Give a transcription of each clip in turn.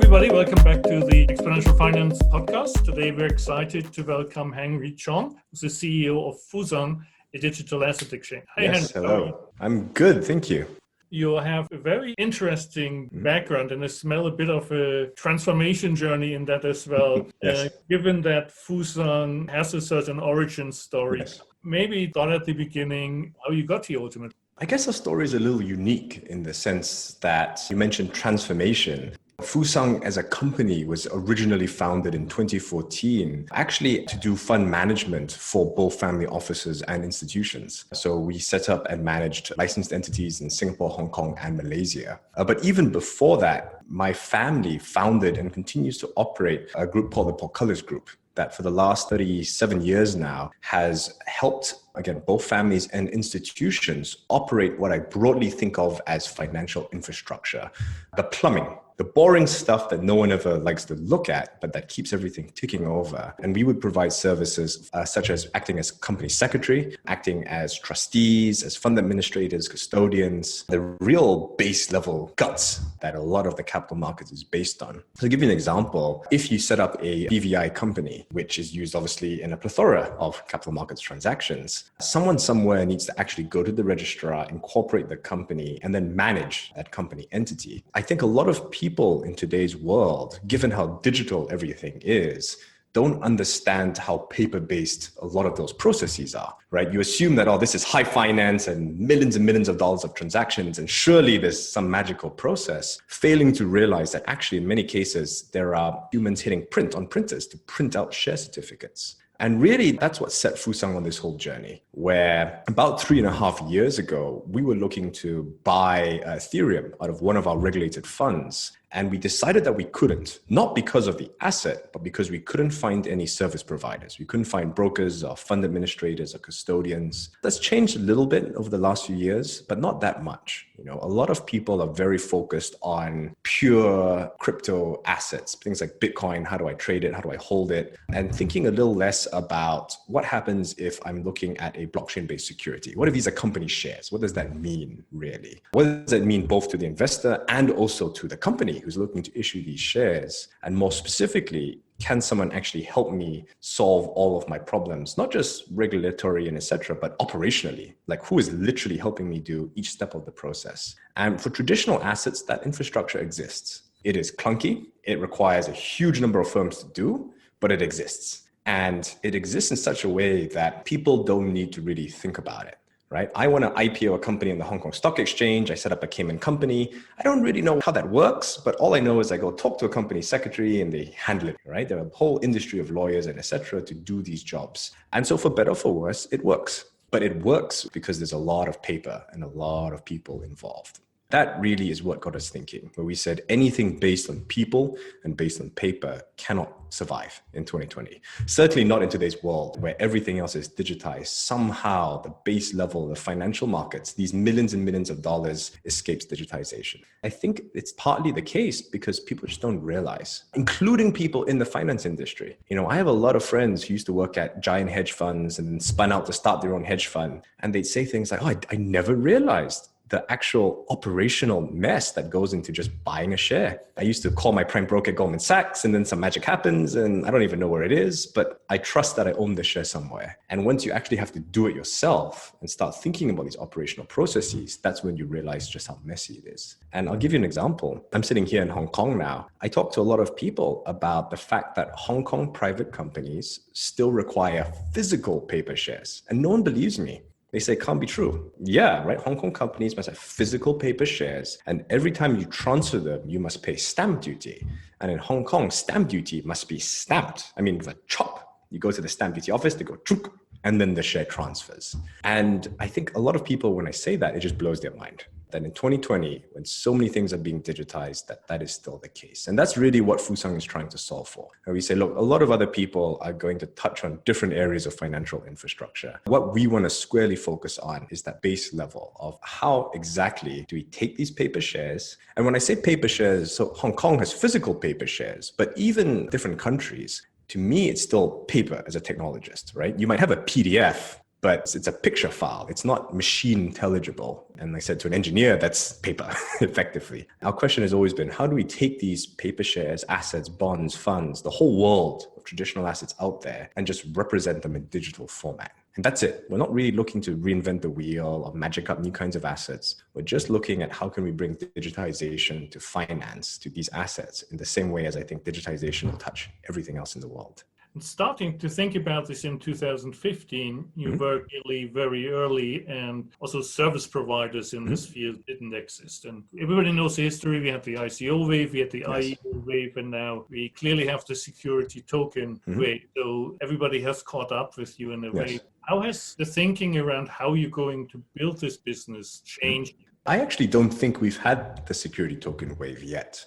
everybody, welcome back to the Exponential Finance podcast. Today we're excited to welcome Henry Chong, who's the CEO of Fusang, a digital asset exchange. Hi, yes, Henry. Hello. I'm good, thank you. You have a very interesting background, and I smell a bit of a transformation journey in that as well. Yes. Given that Fusang has a certain origin story, maybe start at the beginning, how you got here ultimately. I guess the story is a little unique in the sense that you mentioned transformation. Fusang as a company was originally founded in 2014, actually to do fund management for both family offices and institutions. So we set up and managed licensed entities in Singapore, Hong Kong, and Malaysia. But even before that, my family founded and continues to operate a group called the Portcullis Group that for the last 37 years now has helped, again, both families and institutions operate what I broadly think of as financial infrastructure, the plumbing. The boring stuff that no one ever likes to look at, but that keeps everything ticking over. And we would provide services such as acting as company secretary, acting as trustees, as fund administrators, custodians, the real base level guts that a lot of the capital markets is based on. So to give you an example, if you set up a BVI company, which is used obviously in a plethora of capital markets transactions, someone somewhere needs to actually go to the registrar, incorporate the company, and then manage that company entity. I think a lot of people in today's world, given how digital everything is, don't understand how paper-based a lot of those processes are, right? You assume that, this is high finance and millions of dollars of transactions, and surely there's some magical process, failing to realize that actually in many cases, there are humans hitting print on printers to print out share certificates. And really, that's what set Fusang on this whole journey, where about 3.5 years ago, we were looking to buy Ethereum out of one of our regulated funds. And we decided that we couldn't, not because of the asset, but because we couldn't find any service providers. We couldn't find brokers or fund administrators or custodians. That's changed a little bit over the last few years, but not that much. A lot of people are very focused on pure crypto assets, things like Bitcoin. How do I trade it? How do I hold it? And thinking a little less about what happens if I'm looking at a blockchain-based security. What if these are company shares? What does that mean, really? What does that mean both to the investor and also to the company who's looking to issue these shares? And more specifically, can someone actually help me solve all of my problems, not just regulatory and etc., but operationally? Like, who is literally helping me do each step of the process? And for traditional assets, that infrastructure exists. It is clunky. It requires a huge number of firms to do, but it exists. And it exists in such a way that people don't need to really think about it. Right? I want to IPO a company in the Hong Kong Stock Exchange. I set up a Cayman company. I don't really know how that works, but all I know is I go talk to a company secretary and they handle it, right? There are a whole industry of lawyers and etc. to do these jobs. And so for better or for worse, it works. But it works because there's a lot of paper and a lot of people involved. That really is what got us thinking, where we said anything based on people and based on paper cannot survive in 2020. Certainly not in today's world where everything else is digitized. Somehow the base level of financial markets, these millions and millions of dollars, escapes digitization. I think it's partly the case because people just don't realize, including people in the finance industry. I have a lot of friends who used to work at giant hedge funds and then spun out to start their own hedge fund. And they'd say things like, I never realized the actual operational mess that goes into just buying a share. I used to call my prime broker at Goldman Sachs and then some magic happens and I don't even know where it is, but I trust that I own the share somewhere. And once you actually have to do it yourself and start thinking about these operational processes, that's when you realize just how messy it is. And I'll give you an example. I'm sitting here in Hong Kong now. I talk to a lot of people about the fact that Hong Kong private companies still require physical paper shares. And no one believes me. They say, can't be true. Yeah, right. Hong Kong companies must have physical paper shares. And every time you transfer them, you must pay stamp duty. And in Hong Kong, stamp duty must be stamped. I mean, with a chop. You go to the stamp duty office, they go, chunk, and then the share transfers. And I think a lot of people, when I say that, it just blows their mind. That in 2020, when so many things are being digitized, that is still the case. And that's really what Fusang is trying to solve for. And we say, look, a lot of other people are going to touch on different areas of financial infrastructure. What we want to squarely focus on is that base level of how exactly do we take these paper shares? And when I say paper shares, so Hong Kong has physical paper shares, but even different countries, to me, it's still paper as a technologist, right? You might have a PDF, but it's a picture file. It's not machine intelligible. And I said to an engineer, that's paper, effectively. Our question has always been, how do we take these paper shares, assets, bonds, funds, the whole world of traditional assets out there and just represent them in digital format? And that's it. We're not really looking to reinvent the wheel or magic up new kinds of assets. We're just looking at how can we bring digitization to finance, to these assets, in the same way as I think digitization will touch everything else in the world. Starting to think about this in 2015, you were really very early, and also service providers in this field didn't exist. And everybody knows the history. We had the ICO wave, we had the IEO wave, and now we clearly have the security token wave. So everybody has caught up with you in a way. How has the thinking around how you're going to build this business changed? I actually don't think we've had the security token wave yet.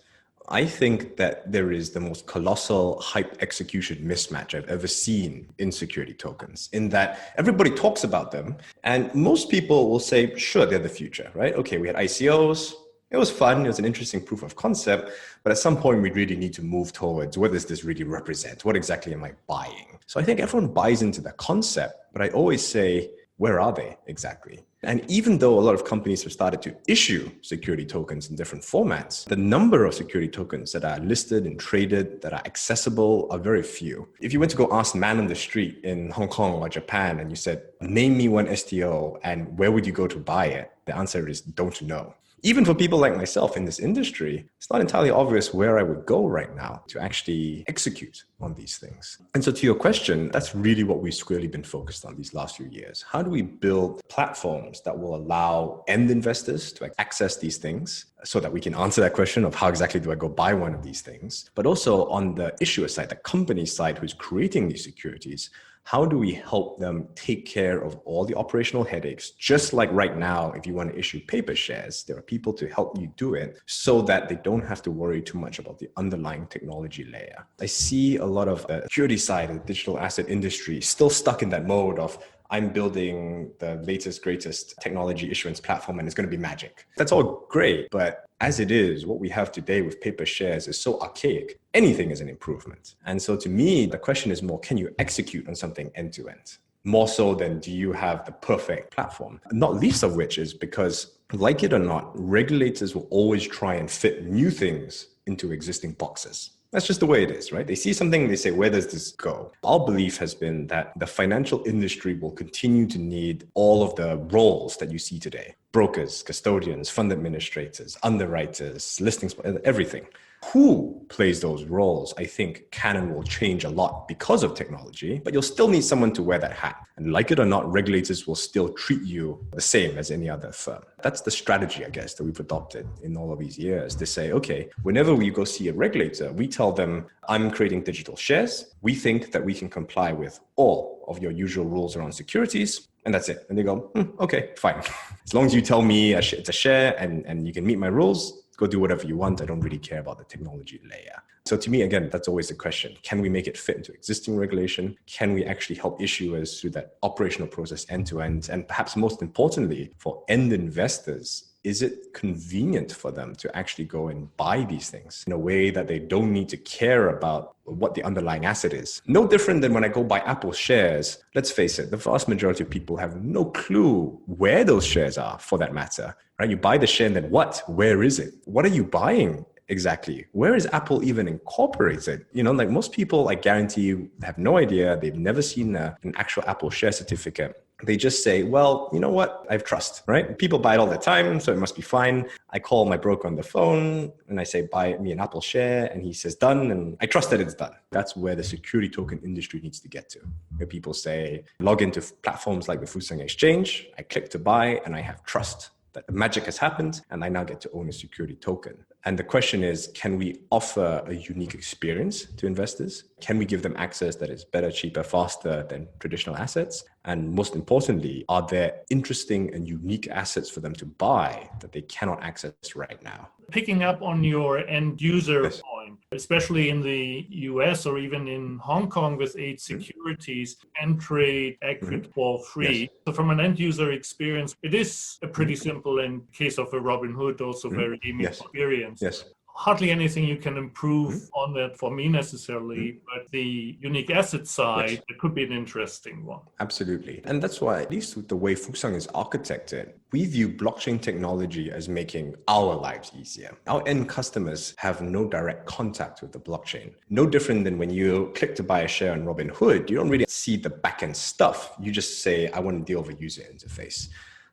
I think that there is the most colossal hype execution mismatch I've ever seen in security tokens, in that everybody talks about them and most people will say, sure, they're the future, right? Okay, we had ICOs. It was fun. It was an interesting proof of concept. But at some point, we really need to move towards what does this really represent? What exactly am I buying? So I think everyone buys into the concept, but I always say, where are they exactly? And even though a lot of companies have started to issue security tokens in different formats, the number of security tokens that are listed and traded, that are accessible, are very few. If you went to go ask a man on the street in Hong Kong or Japan and you said, name me one STO and where would you go to buy it? The answer is don't know. Even for people like myself in this industry, it's not entirely obvious where I would go right now to actually execute on these things. And so to your question, that's really what we've squarely been focused on these last few years. How do we build platforms that will allow end investors to access these things so that we can answer that question of how exactly do I go buy one of these things? But also on the issuer side, the company side who's creating these securities, how do we help them take care of all the operational headaches? Just like right now, if you want to issue paper shares, there are people to help you do it so that they don't have to worry too much about the underlying technology layer. I see a lot of the security side of the digital asset industry still stuck in that mode of I'm building the latest, greatest technology issuance platform and it's going to be magic. That's all great, but as it is, what we have today with paper shares is so archaic. Anything is an improvement. And so to me, the question is more, can you execute on something end to end? More so than do you have the perfect platform? Not least of which is because, like it or not, regulators will always try and fit new things into existing boxes. That's just the way it is, right? They see something, they say, where does this go? Our belief has been that the financial industry will continue to need all of the roles that you see today. Brokers, custodians, fund administrators, underwriters, listings, everything. Who plays those roles, I think, can and will change a lot because of technology, but you'll still need someone to wear that hat. And like it or not, regulators will still treat you the same as any other firm. That's the strategy, I guess, that we've adopted in all of these years to say, okay, whenever we go see a regulator, we tell them, I'm creating digital shares. We think that we can comply with all of your usual rules around securities. And that's it. And they go, okay, fine. As long as you tell me it's a share and you can meet my rules, go do whatever you want. I don't really care about the technology layer. So to me, again, that's always the question. Can we make it fit into existing regulation? Can we actually help issuers through that operational process end to end? And perhaps most importantly, for end investors, is it convenient for them to actually go and buy these things in a way that they don't need to care about what the underlying asset is? No different than when I go buy Apple shares. Let's face it, the vast majority of people have no clue where those shares are, for that matter, right? You buy the share and then what? Where is it? What are you buying? Exactly. Where is Apple even incorporated? Like most people, I guarantee you, have no idea. They've never seen an actual Apple share certificate. They just say, well, you know what? I have trust, right? People buy it all the time, so it must be fine. I call my broker on the phone and I say, buy me an Apple share. And he says, done. And I trust that it's done. That's where the security token industry needs to get to. Where people say, log into platforms like the Fusang Exchange. I click to buy and I have trust that the magic has happened and I now get to own a security token. And the question is, can we offer a unique experience to investors? Can we give them access that is better, cheaper, faster than traditional assets? And most importantly, are there interesting and unique assets for them to buy that they cannot access right now? Picking up on your end user point, especially in the US or even in Hong Kong with 8 securities, and trade accurate for free. Yes. So from an end user experience, it is a pretty simple, in case of a Robinhood, also very gaming experience. Yes. hardly anything you can improve on that for me necessarily, but the unique asset side, Yes. it could be an interesting one. Absolutely. And that's why, at least with the way Fusang is architected, we view blockchain technology as making our lives easier. Our end customers have no direct contact with the blockchain. No different than when you click to buy a share on Robinhood, you don't really see the back-end stuff. You just say, I want to deal with a user interface.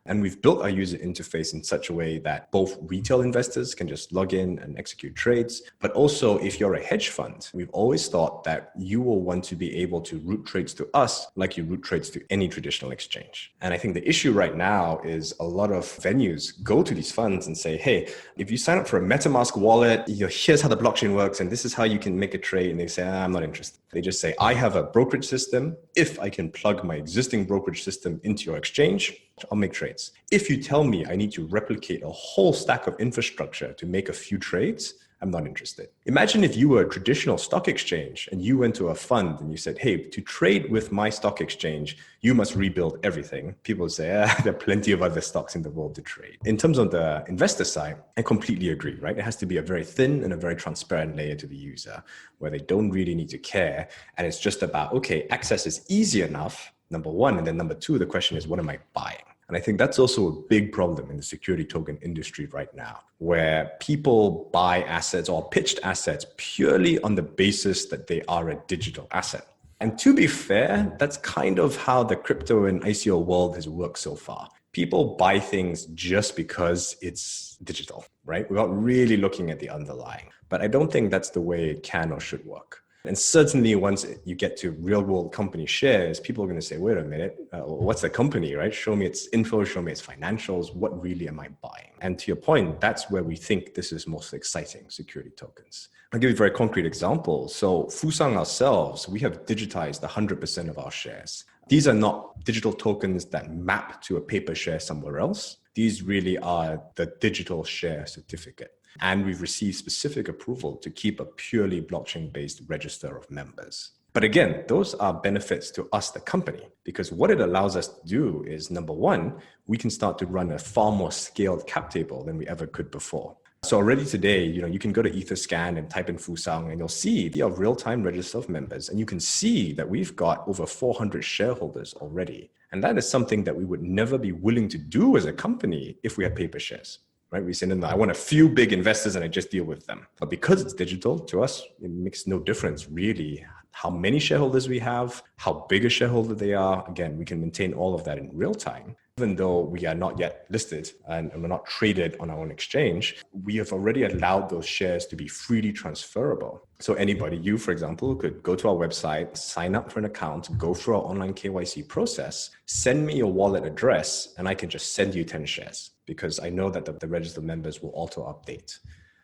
And we've built our user interface in such a way that both retail investors can just log in and execute trades. But also, if you're a hedge fund, we've always thought that you will want to be able to route trades to us like you route trades to any traditional exchange. And I think the issue right now is a lot of venues go to these funds and say, hey, if you sign up for a MetaMask wallet, here's how the blockchain works, and this is how you can make a trade. And they say, I'm not interested. They just say, I have a brokerage system. If I can plug my existing brokerage system into your exchange, I'll make trades. If you tell me I need to replicate a whole stack of infrastructure to make a few trades, I'm not interested. Imagine if you were a traditional stock exchange and you went to a fund and you said, hey, to trade with my stock exchange, you must rebuild everything. People would say, there are plenty of other stocks in the world to trade. In terms of the investor side, I completely agree, right? It has to be a very thin and a very transparent layer to the user where they don't really need to care. And it's just about, okay, access is easy enough, number one. And then number two, the question is, what am I buying? And I think that's also a big problem in the security token industry right now, where people buy assets or pitched assets purely on the basis that they are a digital asset. And to be fair, that's kind of how the crypto and ICO world has worked so far. People buy things just because it's digital, right? Without really looking at the underlying. But I don't think that's the way it can or should work. And certainly once you get to real world company shares, people are going to say, wait a minute, what's the company, right? Show me its info, show me its financials. What really am I buying? And to your point, that's where we think this is most exciting, security tokens. I'll give you a very concrete example. So Fusang ourselves, we have digitized 100% of our shares. These are not digital tokens that map to a paper share somewhere else. These really are the digital share certificate. And we've received specific approval to keep a purely blockchain-based register of members. But again, those are benefits to us, the company, because what it allows us to do is, number one, we can start to run a far more scaled cap table than we ever could before. So already today, you can go to Etherscan and type in Fusang and you'll see the real-time register of members. And you can see that we've got over 400 shareholders already. And that is something that we would never be willing to do as a company if we had paper shares. Right? We say, no, I want a few big investors and I just deal with them. But because it's digital, to us, it makes no difference really how many shareholders we have, how big a shareholder they are. Again, we can maintain all of that in real time. Even though we are not yet listed and we're not traded on our own exchange, we have already allowed those shares to be freely transferable. So anybody, you, for example, could go to our website, sign up for an account, go through our online KYC process, send me your wallet address, and I can just send you 10 shares because I know that the registered members will auto update.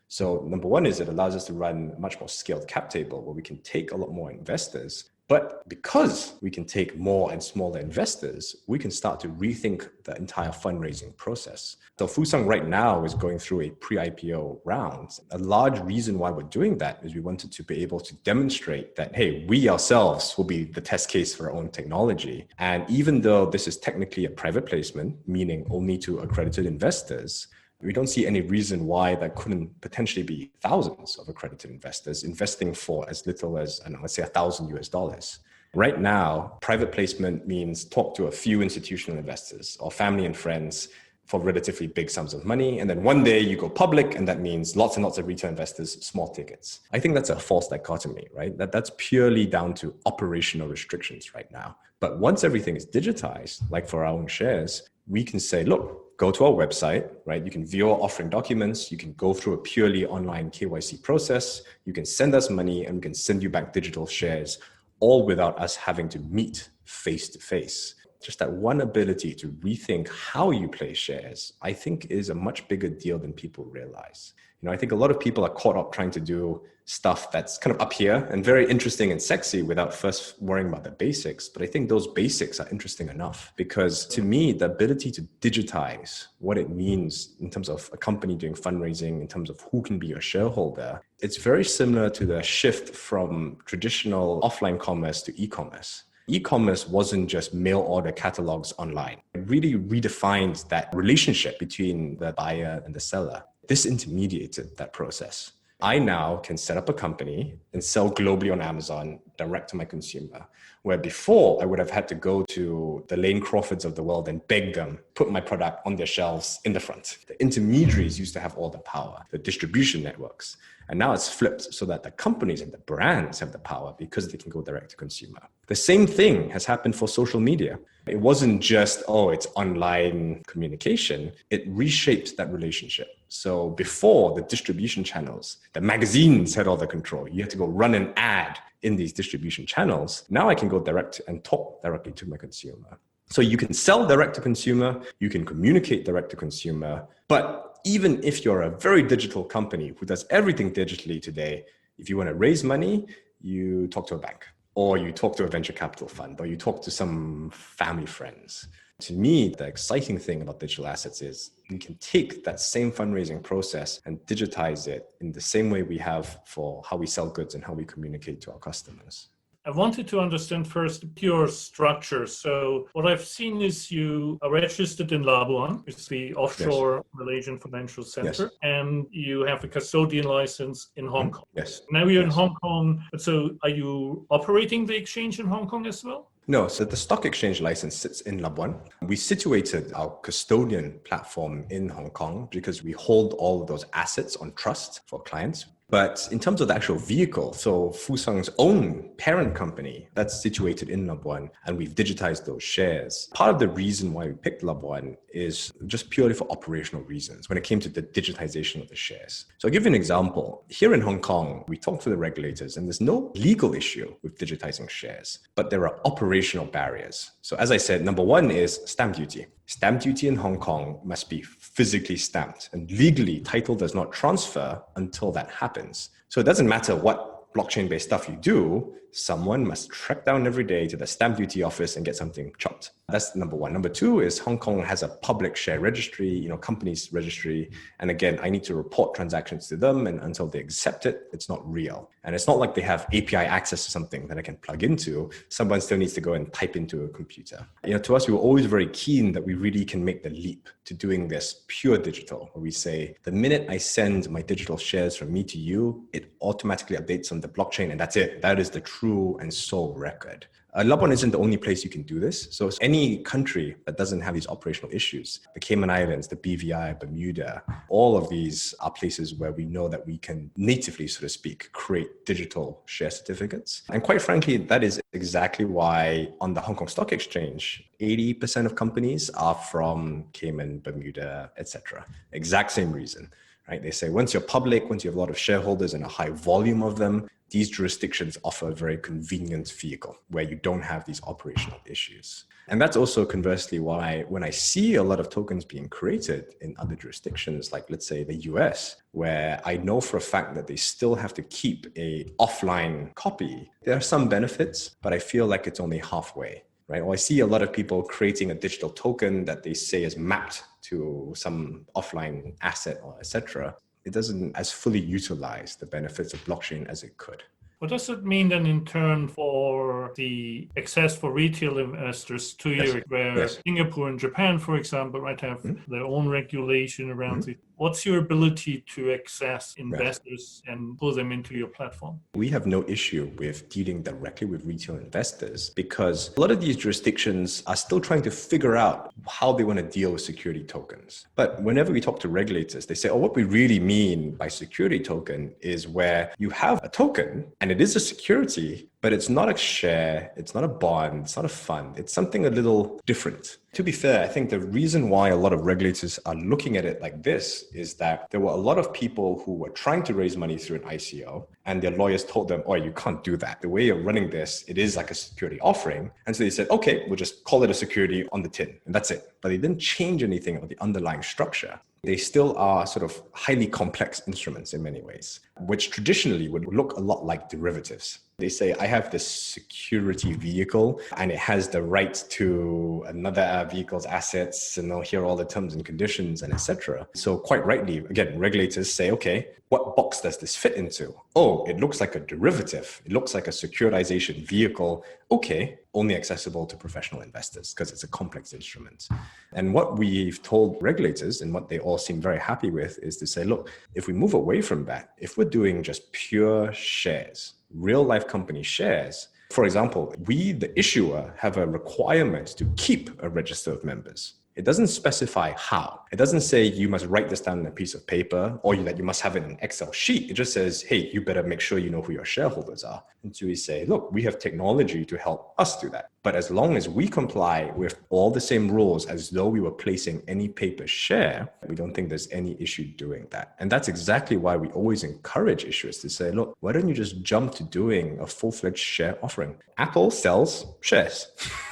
So number one is it allows us to run a much more scaled cap table where we can take a lot more investors. But because we can take more and smaller investors, we can start to rethink the entire fundraising process. So Fusang right now is going through a pre-IPO round. A large reason why we're doing that is we wanted to be able to demonstrate that, hey, we ourselves will be the test case for our own technology. And even though this is technically a private placement, meaning only to accredited investors, we don't see any reason why that couldn't potentially be thousands of accredited investors investing for as little as, let's say $1,000. Right now, private placement means talk to a few institutional investors or family and friends for relatively big sums of money. And then one day you go public and that means lots and lots of retail investors, small tickets. I think that's a false dichotomy, right? That's purely down to operational restrictions right now. But once everything is digitized, like for our own shares, we can say, look, go to our website, right? You can view our offering documents. You can go through a purely online KYC process. You can send us money and we can send you back digital shares, all without us having to meet face to face. Just that one ability to rethink how you play shares, I think is a much bigger deal than people realize. I think a lot of people are caught up trying to do stuff that's kind of up here and very interesting and sexy without first worrying about the basics. But I think those basics are interesting enough because to me, the ability to digitize what it means in terms of a company doing fundraising, in terms of who can be your shareholder, it's very similar to the shift from traditional offline commerce to e-commerce. E-commerce wasn't just mail order catalogs online. It really redefined that relationship between the buyer and the seller. Disintermediated that process. I now can set up a company and sell globally on Amazon direct to my consumer, where before I would have had to go to the Lane Crawfords of the world and beg them, put my product on their shelves in the front. The intermediaries used to have all the power, the distribution networks. And now it's flipped so that the companies and the brands have the power because they can go direct to consumer. The same thing has happened for social media. It wasn't just, it's online communication. It reshaped that relationship. So before, the distribution channels, the magazines had all the control. You had to go run an ad in these distribution channels. Now I can go direct and talk directly to my consumer. So you can sell direct to consumer, you can communicate direct to consumer, but even if you're a very digital company who does everything digitally today, if you want to raise money, you talk to a bank, or you talk to a venture capital fund, or you talk to some family friends. To me, the exciting thing about digital assets is we can take that same fundraising process and digitize it in the same way we have for how we sell goods and how we communicate to our customers. I wanted to understand first the pure structure. So what I've seen is you are registered in Labuan, which is the offshore Malaysian financial center, and you have a custodian license in Hong Kong. Yes. Now you're in Hong Kong. So are you operating the exchange in Hong Kong as well? No, so the stock exchange license sits in Labuan. We situated our custodian platform in Hong Kong because we hold all of those assets on trust for clients. But in terms of the actual vehicle, so Fusang's own parent company, that's situated in Labuan, and we've digitized those shares. Part of the reason why we picked Labuan is just purely for operational reasons when it came to the digitization of the shares. So I'll give you an example. Here in Hong Kong, we talked to the regulators, and there's no legal issue with digitizing shares, but there are operational barriers. So as I said, number one is stamp duty. Stamp duty in Hong Kong must be physically stamped, and legally, title does not transfer until that happens. So it doesn't matter what blockchain-based stuff you do, someone must trek down every day to the stamp duty office and get something chopped. That's number one. Number two is Hong Kong has a public share registry, companies registry. And again, I need to report transactions to them, and until they accept it, it's not real. And it's not like they have API access to something that I can plug into. Someone still needs to go and type into a computer. To us, we were always very keen that we really can make the leap to doing this pure digital, where we say, the minute I send my digital shares from me to you, it automatically updates on the blockchain, and that's it. That is the true and sole record. Labuan isn't the only place you can do this. So any country that doesn't have these operational issues, the Cayman Islands, the BVI, Bermuda, all of these are places where we know that we can natively, so to speak, create digital share certificates. And quite frankly, that is exactly why on the Hong Kong Stock Exchange, 80% of companies are from Cayman, Bermuda, etc. Exact same reason. Right? They say once you're public, once you have a lot of shareholders and a high volume of them, these jurisdictions offer a very convenient vehicle where you don't have these operational issues. And that's also conversely why when I see a lot of tokens being created in other jurisdictions, like let's say the US, where I know for a fact that they still have to keep a offline copy, there are some benefits, but I feel like it's only halfway. Right? Or I see a lot of people creating a digital token that they say is mapped to some offline asset or etc. It doesn't as fully utilize the benefits of blockchain as it could. What does it mean then in turn for the access for retail investors to you, where Singapore and Japan, for example, might have their own regulation around it? What's your ability to access investors and pull them into your platform? We have no issue with dealing directly with retail investors because a lot of these jurisdictions are still trying to figure out how they want to deal with security tokens. But whenever we talk to regulators, they say, what we really mean by security token is where you have a token and it is a security, but it's not a share, it's not a bond, it's not a fund, it's something a little different. To be fair, I think the reason why a lot of regulators are looking at it like this is that there were a lot of people who were trying to raise money through an ICO and their lawyers told them, you can't do that. The way you're running this, it is like a security offering. And so they said, okay, we'll just call it a security on the tin and that's it. But they didn't change anything about the underlying structure. They still are sort of highly complex instruments in many ways, which traditionally would look a lot like derivatives. They say, I have this security vehicle and it has the right to another vehicle's assets and here are all the terms and conditions and etc. So quite rightly, again, regulators say, okay, what box does this fit into? Oh, it looks like a derivative. It looks like a securitization vehicle. Okay, only accessible to professional investors because it's a complex instrument. And what we've told regulators and what they all seem very happy with is to say, look, if we move away from that, if we're doing just pure shares, real life company shares, for example, we, the issuer, have a requirement to keep a register of members. It doesn't specify how. It doesn't say you must write this down on a piece of paper or that you must have it in an Excel sheet. It just says, hey, you better make sure you know who your shareholders are. And so we say, look, we have technology to help us do that. But as long as we comply with all the same rules as though we were placing any paper share, we don't think there's any issue doing that. And that's exactly why we always encourage issuers to say, look, why don't you just jump to doing a full-fledged share offering? Apple sells shares,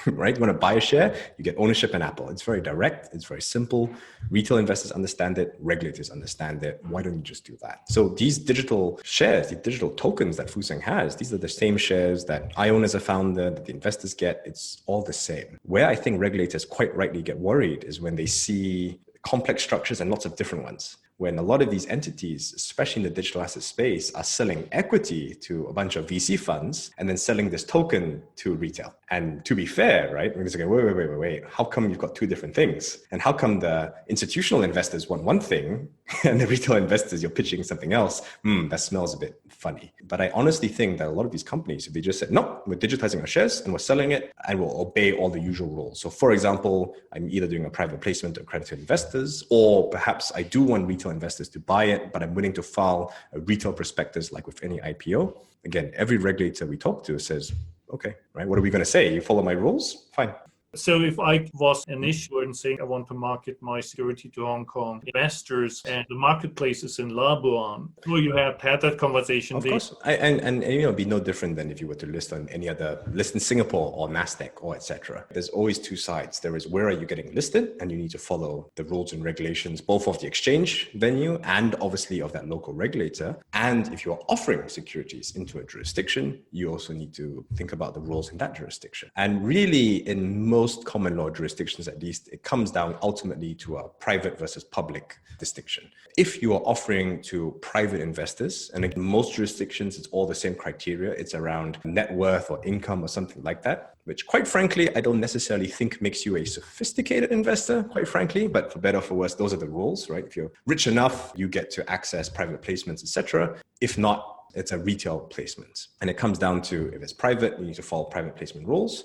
right? You want to buy a share, you get ownership in Apple. It's very direct. It's very simple. Retail investors understand it. Regulators understand it. Why don't you just do that? So these digital shares, the digital tokens that Fusang has, these are the same shares that I own as a founder, that the investors get. It's all the same. Where I think regulators quite rightly get worried is when they see complex structures and lots of different ones. When a lot of these entities, especially in the digital asset space, are selling equity to a bunch of VC funds and then selling this token to retail. And to be fair, right, we're just going, wait, how come you've got two different things? And how come the institutional investors want one thing and the retail investors, you're pitching something else? That smells a bit funny. But I honestly think that a lot of these companies, if they just said, no, we're digitizing our shares and we're selling it and we'll obey all the usual rules. So for example, I'm either doing a private placement to accredited investors, or perhaps I do want retail investors to buy it, but I'm willing to file a retail prospectus like with any IPO. Again, every regulator we talk to says, okay, right, what are we going to say? You follow my rules? Fine. So if I was an issuer and saying I want to market my security to Hong Kong investors and the marketplace is in Labuan, will you have had that conversation? Of course. And it'd be no different than if you were to list on any other list in Singapore or NASDAQ or etc. There's always two sides. There is where are you getting listed, and you need to follow the rules and regulations, both of the exchange venue and obviously of that local regulator. And if you're offering securities into a jurisdiction, you also need to think about the rules in that jurisdiction. And really, in most common law jurisdictions, at least, it comes down ultimately to a private versus public distinction. If you are offering to private investors, and in most jurisdictions, it's all the same criteria. It's around net worth or income or something like that, which quite frankly, I don't necessarily think makes you a sophisticated investor, quite frankly, but for better or for worse, those are the rules, right? If you're rich enough, you get to access private placements, etc. If not, it's a retail placement. And it comes down to, if it's private, you need to follow private placement rules.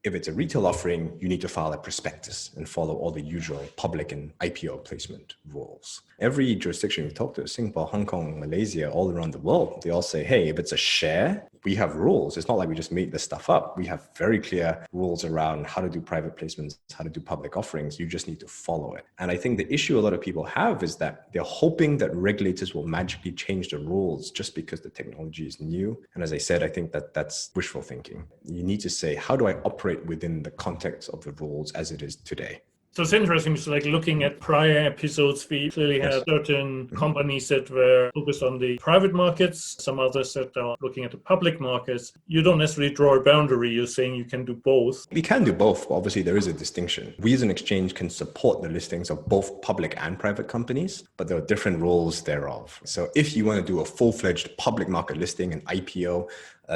If it's a retail offering, you need to file a prospectus and follow all the usual public and IPO placement rules. Every jurisdiction we talk to, Singapore, Hong Kong, Malaysia, all around the world, they all say, hey, if it's a share, we have rules. It's not like we just made this stuff up. We have very clear rules around how to do private placements, how to do public offerings. You just need to follow it. And I think the issue a lot of people have is that they're hoping that regulators will magically change the rules just because the technology is new. And as I said, I think that that's wishful thinking. You need to say, how do I operate within the context of the rules as it is today? So it's interesting, so like looking at prior episodes, we clearly had certain companies that were focused on the private markets, some others that are looking at the public markets. You don't necessarily draw a boundary, you're saying you can do both. We can do both, but obviously there is a distinction. We as an exchange can support the listings of both public and private companies, but there are different rules thereof. So if you want to do a full-fledged public market listing, an IPO,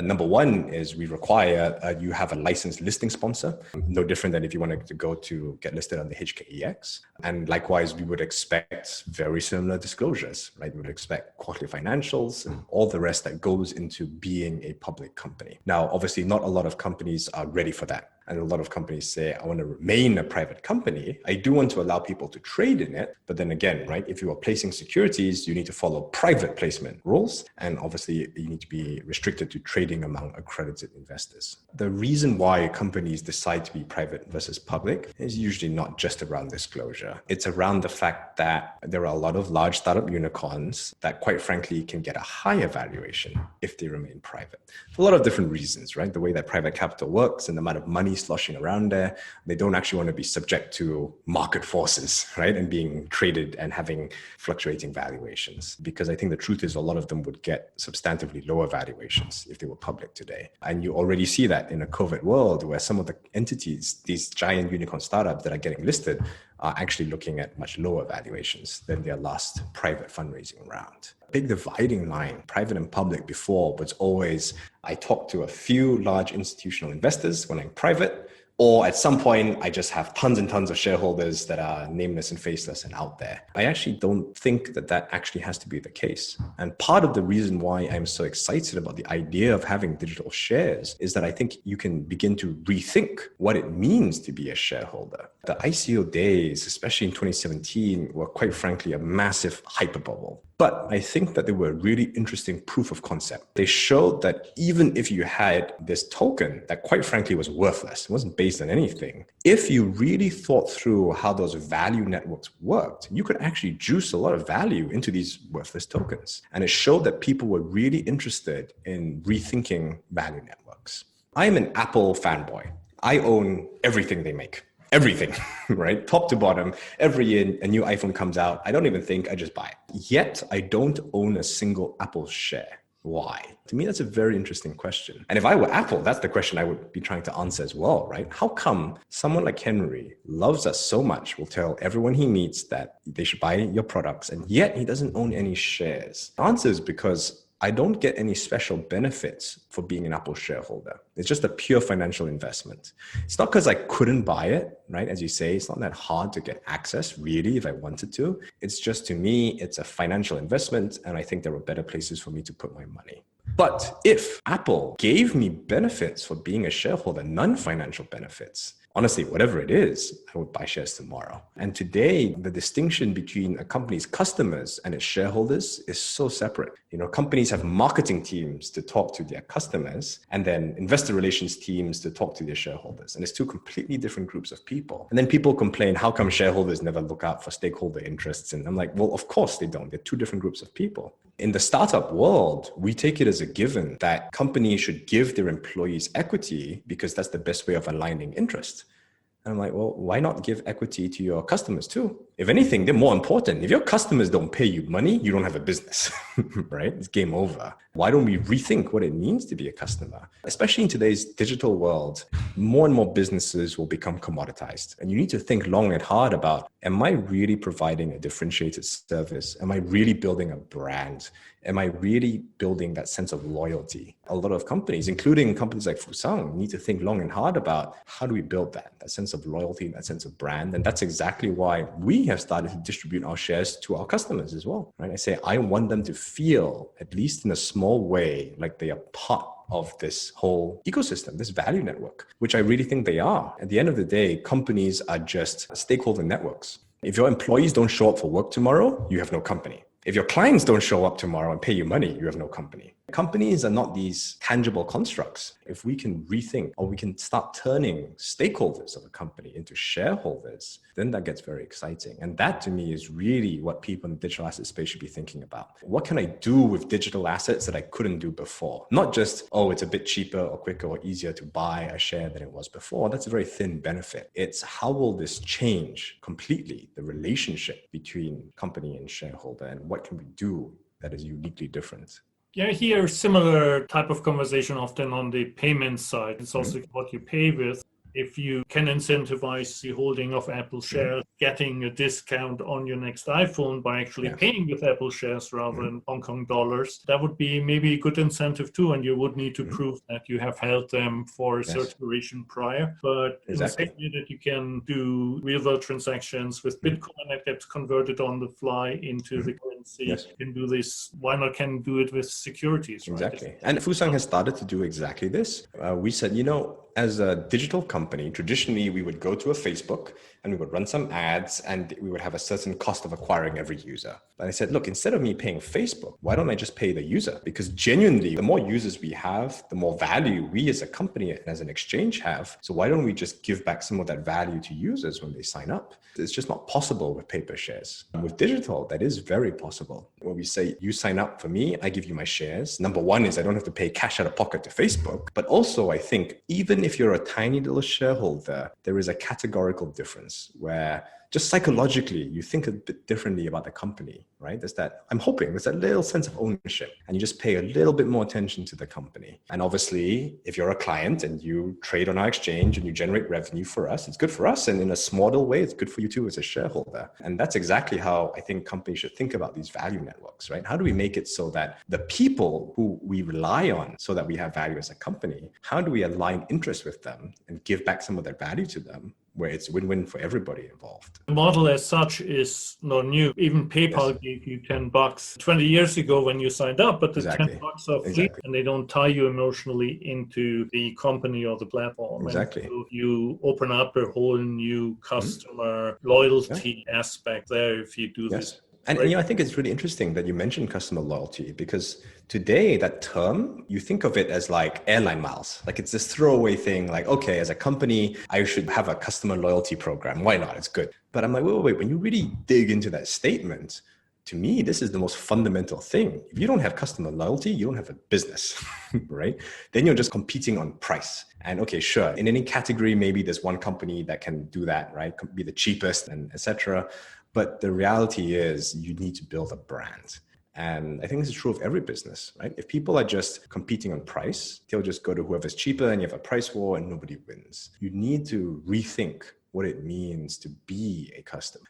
number one is we require you have a licensed listing sponsor, no different than if you wanted to go to get listed on the HKEX. And likewise, we would expect very similar disclosures, right? We would expect quarterly financials and all the rest that goes into being a public company. Now, obviously, not a lot of companies are ready for that. And a lot of companies say, I want to remain a private company. I do want to allow people to trade in it. But then again, right, if you are placing securities, you need to follow private placement rules. And obviously, you need to be restricted to trading among accredited investors. The reason why companies decide to be private versus public is usually not just around disclosure. It's around the fact that there are a lot of large startup unicorns that quite frankly can get a higher valuation if they remain private. For a lot of different reasons, right? The way that private capital works and the amount of money sloshing around there, they don't actually want to be subject to market forces, right? And being traded and having fluctuating valuations. Because I think the truth is a lot of them would get substantively lower valuations if they were public today. And you already see that in a COVID world where some of the entities, these giant unicorn startups that are getting listed, are actually looking at much lower valuations than their last private fundraising round. Big dividing line, private and public before, was always I talk to a few large institutional investors when I'm private, or at some point, I just have tons and tons of shareholders that are nameless and faceless and out there. I actually don't think that that actually has to be the case. And part of the reason why I'm so excited about the idea of having digital shares is that I think you can begin to rethink what it means to be a shareholder. The ICO days, especially in 2017, were quite frankly a massive hyperbubble. But I think that they were a really interesting proof of concept. They showed that even if you had this token that quite frankly was worthless, it wasn't based on anything, if you really thought through how those value networks worked, you could actually juice a lot of value into these worthless tokens. And it showed that people were really interested in rethinking value networks. I am an Apple fanboy. I own everything they make. Everything, right? Top to bottom. Every year a new iPhone comes out. I don't even think, I just buy it. Yet I don't own a single Apple share. Why? To me, that's a very interesting question. And if I were Apple, that's the question I would be trying to answer as well, right? How come someone like Henry loves us so much, will tell everyone he meets that they should buy your products, and yet he doesn't own any shares? The answer is because I don't get any special benefits for being an Apple shareholder. It's just a pure financial investment. It's not because I couldn't buy it, right? As you say, it's not that hard to get access, really, if I wanted to. It's just, to me, it's a financial investment, and I think there were better places for me to put my money. But if Apple gave me benefits for being a shareholder, non-financial benefits, honestly, whatever it is, I would buy shares tomorrow. And today, the distinction between a company's customers and its shareholders is so separate. You know, companies have marketing teams to talk to their customers, and then investor relations teams to talk to their shareholders. And it's two completely different groups of people. And then people complain, how come shareholders never look out for stakeholder interests? And I'm like, well, of course they don't. They're two different groups of people. In the startup world, we take it as a given that companies should give their employees equity because that's the best way of aligning interest. And I'm like, well, why not give equity to your customers too? If anything, they're more important. If your customers don't pay you money, you don't have a business, right? It's game over. Why don't we rethink what it means to be a customer? Especially in today's digital world, more and more businesses will become commoditized. And you need to think long and hard about, am I really providing a differentiated service? Am I really building a brand? Am I really building that sense of loyalty? A lot of companies, including companies like Fusang, need to think long and hard about how do we build that sense of loyalty, that sense of brand. And that's exactly why we have started to distribute our shares to our customers as well, right? I say, I want them to feel, at least in a small way, like they are part of this whole ecosystem, this value network, which I really think they are. At the end of the day, companies are just stakeholder networks. If your employees don't show up for work tomorrow, you have no company. If your clients don't show up tomorrow and pay you money, you have no company. Companies are not these tangible constructs. If we can rethink, or we can start turning stakeholders of a company into shareholders, then that gets very exciting. And that, to me, is really what people in the digital asset space should be thinking about. What can I do with digital assets that I couldn't do before? Not just, oh, it's a bit cheaper or quicker or easier to buy a share than it was before. That's a very thin benefit. It's how will this change completely the relationship between company and shareholder, and what can we do that is uniquely different? Yeah, I hear similar type of conversation often on the payment side. It's also what you pay with. If you can incentivize the holding of Apple shares, getting a discount on your next iPhone by actually paying with Apple shares rather than Hong Kong dollars, that would be maybe a good incentive too. And you would need to prove that you have held them for a certain duration prior. But in the same way that you can do real world transactions with Bitcoin that gets converted on the fly into the currency, you can do this. Why not can do it with securities? Right? Exactly. And Fusang has started to do exactly this. We said, you know, as a digital company, traditionally, we would go to a Facebook and we would run some ads and we would have a certain cost of acquiring every user. But I said, look, instead of me paying Facebook, why don't I just pay the user? Because genuinely, the more users we have, the more value we as a company and as an exchange have. So why don't we just give back some of that value to users when they sign up? It's just not possible with paper shares. With digital, that is very possible. When we say, you sign up for me, I give you my shares. Number one is I don't have to pay cash out of pocket to Facebook. But also, I think even if you're a tiny little shareholder, there is a categorical difference where just psychologically, you think a bit differently about the company, right? There's that little sense of ownership, and you just pay a little bit more attention to the company. And obviously, if you're a client and you trade on our exchange and you generate revenue for us, it's good for us. And in a small way, it's good for you too as a shareholder. And that's exactly how I think companies should think about these value networks, right? How do we make it so that the people who we rely on so that we have value as a company, how do we align interests with them and give back some of that value to them, where it's win-win for everybody involved? The model as such is not new. Even PayPal gave you $10 20 years ago when you signed up, but the $10 are free and they don't tie you emotionally into the company or the platform. Exactly. And so you open up a whole new customer loyalty aspect there if you do this. And I think it's really interesting that you mentioned customer loyalty, because today that term, you think of it as like airline miles. Like it's this throwaway thing, like, okay, as a company, I should have a customer loyalty program. Why not? It's good. But I'm like, wait. When you really dig into that statement, to me, this is the most fundamental thing. If you don't have customer loyalty, you don't have a business, right? Then you're just competing on price. And okay, sure, in any category, maybe there's one company that can do that, right? Could be the cheapest and etc. But the reality is you need to build a brand. And I think this is true of every business, right? If people are just competing on price, they'll just go to whoever's cheaper and you have a price war and nobody wins. You need to rethink what it means to be a customer.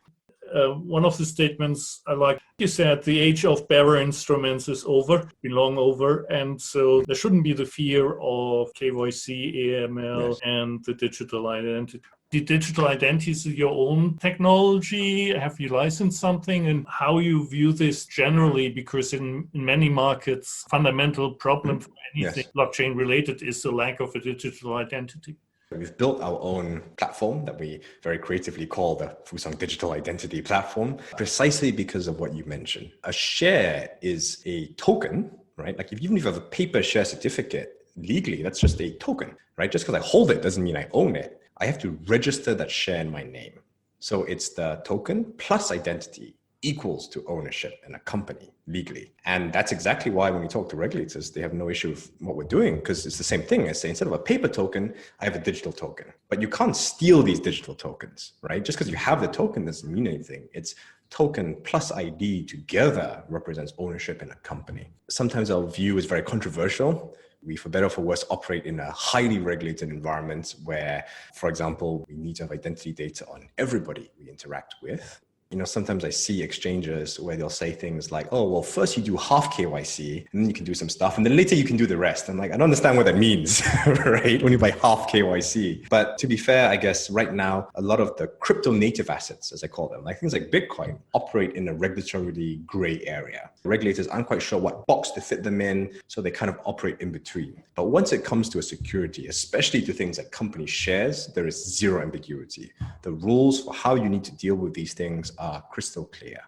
One of the statements I like, you said the age of bearer instruments is over, long over. And so there shouldn't be the fear of KYC, AML, and the digital identity. The digital identity is your own technology. Have you licensed something, and how you view this generally? Because in many markets, fundamental problem for anything blockchain related is the lack of a digital identity. We've built our own platform that we very creatively call the Fusang Digital Identity Platform, precisely because of what you mentioned. A share is a token, right? Like even if you have a paper share certificate, legally, that's just a token, right? Just because I hold it doesn't mean I own it. I have to register that share in my name. So it's the token plus identity equals to ownership in a company legally. And that's exactly why when we talk to regulators, they have no issue with what we're doing, because it's the same thing. I say, instead of a paper token, I have a digital token. But you can't steal these digital tokens, right? Just because you have the token doesn't mean anything. It's token plus ID together represents ownership in a company. Sometimes our view is very controversial. We, for better or for worse, operate in a highly regulated environment where, for example, we need to have identity data on everybody we interact with. You know, sometimes I see exchanges where they'll say things like, oh, well, first you do half KYC and then you can do some stuff and then later you can do the rest. I'm like, I don't understand what that means, right? When you buy half KYC. But to be fair, I guess right now, a lot of the crypto native assets, as I call them, like things like Bitcoin, operate in a regulatorily gray area. Regulators aren't quite sure what box to fit them in, so they kind of operate in between. But once it comes to a security, especially to things like company shares, there is zero ambiguity. The rules for how you need to deal with these things are crystal clear.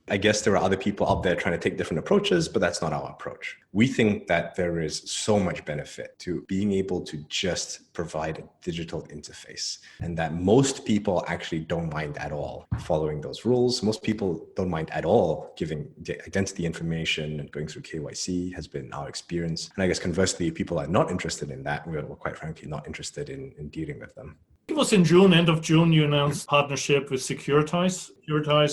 I guess there are other people out there trying to take different approaches, but that's not our approach. We think that there is so much benefit to being able to just provide a digital interface, and that most people actually don't mind at all following those rules. Most people don't mind at all giving the identity information and going through KYC has been our experience. And I guess conversely, people are not interested in that. We're quite frankly not interested in dealing with them. It was in June, end of June, you announced partnership with Securitize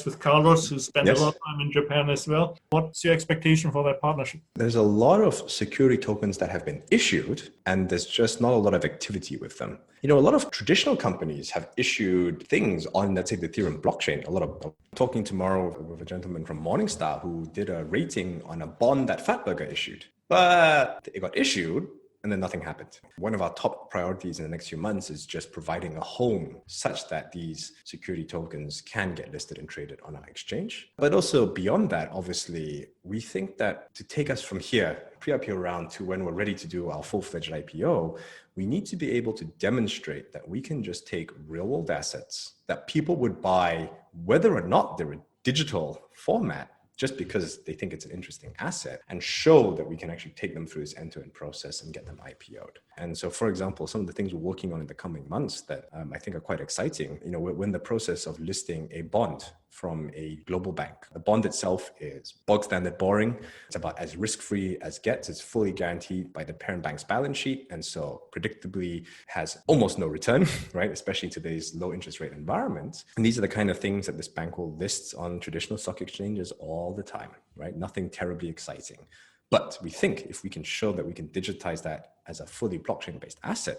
with Carlos, who spent a lot of time in Japan as well. What's your expectation for that partnership? There's a lot of security tokens that have been issued, and there's just not a lot of activity with them. You know, a lot of traditional companies have issued things on, let's say, the Ethereum blockchain. I'm talking tomorrow with a gentleman from Morningstar who did a rating on a bond that Fatburger issued. But it got issued, and then nothing happened. One of our top priorities in the next few months is just providing a home such that these security tokens can get listed and traded on our exchange. But also beyond that, obviously, we think that to take us from here, pre-IPO round, to when we're ready to do our full-fledged IPO, we need to be able to demonstrate that we can just take real-world assets that people would buy, whether or not they're a digital format, just because they think it's an interesting asset, and show that we can actually take them through this end-to-end process and get them IPO'd. And so, for example, some of the things we're working on in the coming months that I think are quite exciting, you know, we're in the process of listing a bond from a global bank. The bond itself is bog standard boring. It's about as risk-free as gets. It's fully guaranteed by the parent bank's balance sheet, and so predictably has almost no return, right? Especially in today's low interest rate environment. And these are the kind of things that this bank will list on traditional stock exchanges all the time, right? Nothing terribly exciting. But we think if we can show that we can digitize that as a fully blockchain-based asset,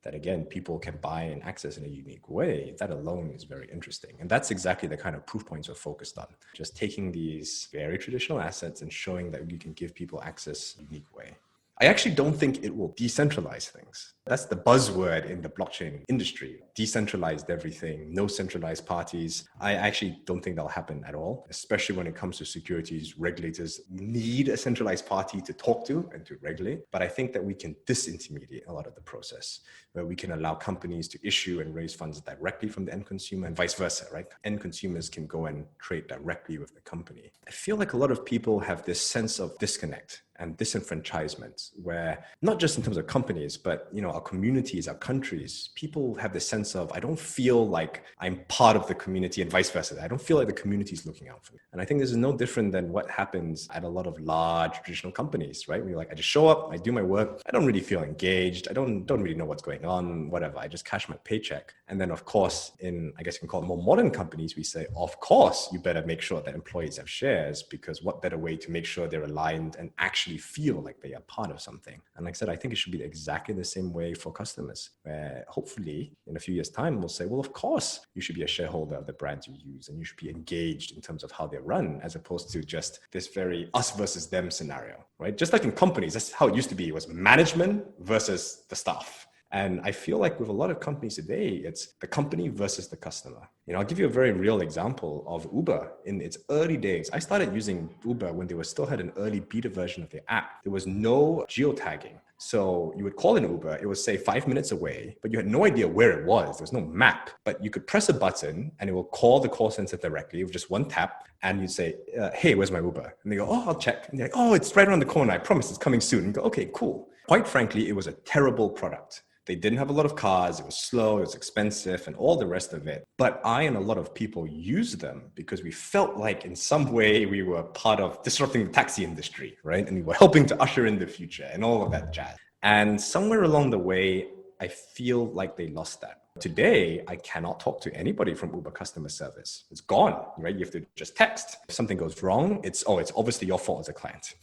that again, people can buy and access in a unique way, that alone is very interesting. And that's exactly the kind of proof points we're focused on. Just taking these very traditional assets and showing that you can give people access in a unique way. I actually don't think it will decentralize things. That's the buzzword in the blockchain industry. Decentralized everything, no centralized parties. I actually don't think that'll happen at all, especially when it comes to securities. Regulators need a centralized party to talk to and to regulate. But I think that we can disintermediate a lot of the process, where we can allow companies to issue and raise funds directly from the end consumer and vice versa, right? End consumers can go and trade directly with the company. I feel like a lot of people have this sense of disconnect and disenfranchisement, where not just in terms of companies, but our communities, our countries, people have this sense of, I don't feel like I'm part of the community and vice versa. I don't feel like the community is looking out for me. And I think this is no different than what happens at a lot of large traditional companies, right? Where you're like, I just show up, I do my work, I don't really feel engaged, I don't really know what's going on, whatever, I just cash my paycheck. And then of course, in, I guess you can call it more modern companies, we say, of course, you better make sure that employees have shares, because what better way to make sure they're aligned and actually feel like they are part of something. And like I said, I think it should be exactly the same way for customers, where hopefully in a few years' time, we'll say, well, of course, you should be a shareholder of the brands you use, and you should be engaged in terms of how they're run, as opposed to just this very us versus them scenario, right? Just like in companies, that's how it used to be. It was management versus the staff. And I feel like with a lot of companies today, it's the company versus the customer. I'll give you a very real example of Uber. In its early days, I started using Uber when they still had an early beta version of their app. There was no geotagging. So you would call an Uber, it would say 5 minutes away, but you had no idea where it was. There was no map, but you could press a button and it will call the call center directly with just one tap. And you'd say, hey, where's my Uber? And they go, oh, I'll check. And they're like, oh, it's right around the corner. I promise it's coming soon. And you go, okay, cool. Quite frankly, it was a terrible product. They didn't have a lot of cars, it was slow, it was expensive, and all the rest of it. But I and a lot of people used them because we felt like in some way we were part of disrupting the taxi industry, right? And we were helping to usher in the future and all of that jazz. And somewhere along the way, I feel like they lost that. Today, I cannot talk to anybody from Uber customer service. It's gone, right? You have to just text. If something goes wrong, it's obviously your fault as a client,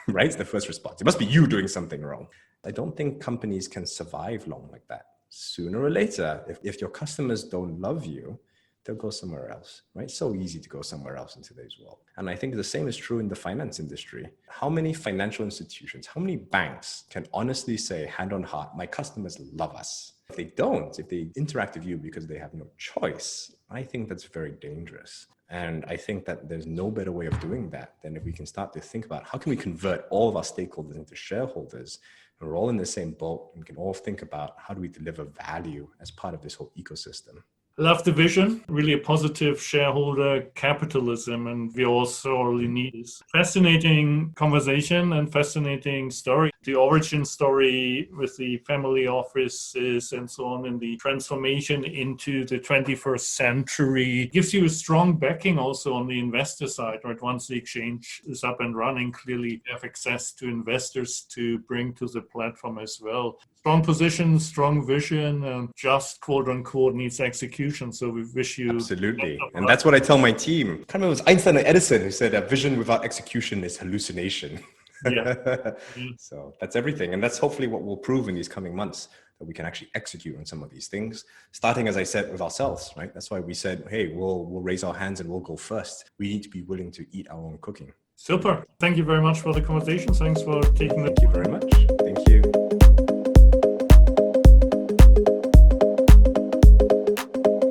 right? It's the first response. It must be you doing something wrong. I don't think companies can survive long like that. Sooner or later, if your customers don't love you, they'll go somewhere else, right? It's so easy to go somewhere else in today's world. And I think the same is true in the finance industry. How many financial institutions, how many banks can honestly say, hand on heart, my customers love us? If they don't, if they interact with you because they have no choice, I think that's very dangerous. And I think that there's no better way of doing that than if we can start to think about how can we convert all of our stakeholders into shareholders. We're all in the same boat, and we can all think about how do we deliver value as part of this whole ecosystem. Love the vision, really a positive shareholder capitalism, and we all sorely need this. Fascinating conversation and fascinating story. The origin story with the family offices and so on, and the transformation into the 21st century gives you a strong backing also on the investor side, right? Once the exchange is up and running, clearly you have access to investors to bring to the platform as well. Strong position, strong vision, and just quote unquote needs execution. So we wish you... Absolutely. And that's what I tell my team. I can't remember, it was Einstein or Edison who said that vision without execution is hallucination. Yeah. So that's everything. And that's hopefully what we'll prove in these coming months, that we can actually execute on some of these things, starting, as I said, with ourselves, right? That's why we said, hey, we'll raise our hands and we'll go first. We need to be willing to eat our own cooking. Super. Thank you very much for the conversation. Thanks for taking the... Thank you very much.